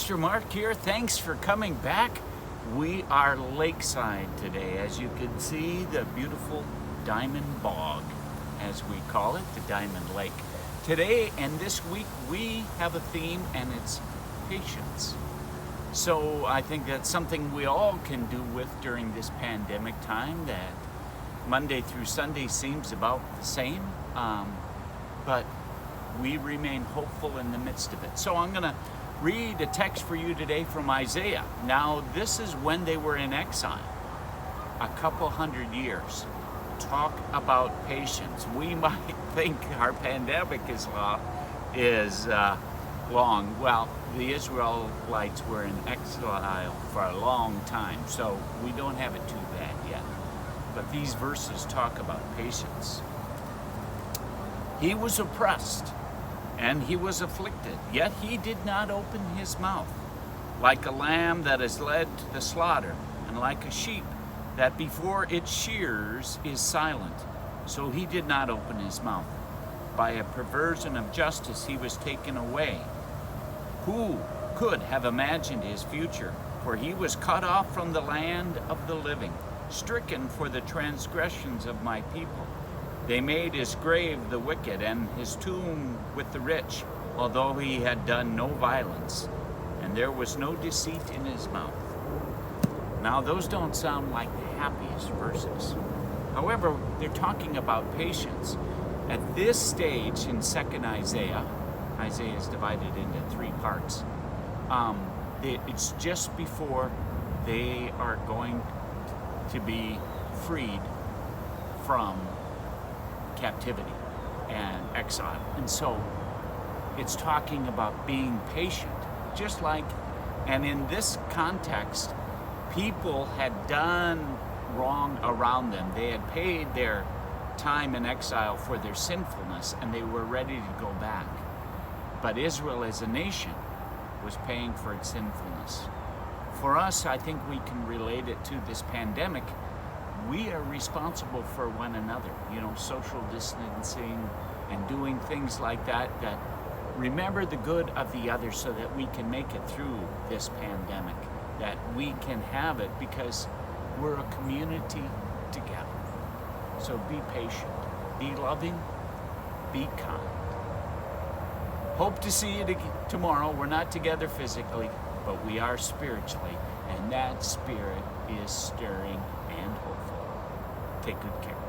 Pastor Mark here. Thanks for coming back. We are lakeside today. As you can see, the beautiful Diamond Bog, as we call it, the Diamond Lake. Today and this week we have a theme, and it's patience. So I think that's something we all can do with during this pandemic time, that Monday through Sunday seems about the same, but we remain hopeful in the midst of it. So I'm going to read a text for you today from Isaiah. Now, this is when they were in exile, a couple hundred years. Talk about patience. We might think our pandemic is long. Well, the Israelites were in exile for a long time, so we don't have it too bad yet. But these verses talk about patience. He was oppressed and he was afflicted, yet he did not open his mouth. Like a lamb that is led to the slaughter, and like a sheep that before its shears is silent, so he did not open his mouth. By a perversion of justice he was taken away. Who could have imagined his future? For he was cut off from the land of the living, stricken for the transgressions of my people. They made his grave the wicked, and his tomb with the rich, although he had done no violence, and there was no deceit in his mouth. Now, those don't sound like the happiest verses. However, they're talking about patience. At this stage in 2nd Isaiah, Isaiah is divided into 3 parts. It's just before they are going to be freed from captivity and exile. And so it's talking about being patient, just like, and in this context, people had done wrong around them. They had paid their time in exile for their sinfulness, and they were ready to go back. But Israel as a nation was paying for its sinfulness. For us, I think we can relate it to this pandemic. We are responsible for one another, social distancing and doing things like that, that remember the good of the other so that we can make it through this pandemic, that we can have it because we're a community together. So be patient, be loving, be kind. Hope to see you tomorrow. We're not together physically, but we are spiritually, and that spirit is stirring and hopeful. Take good care.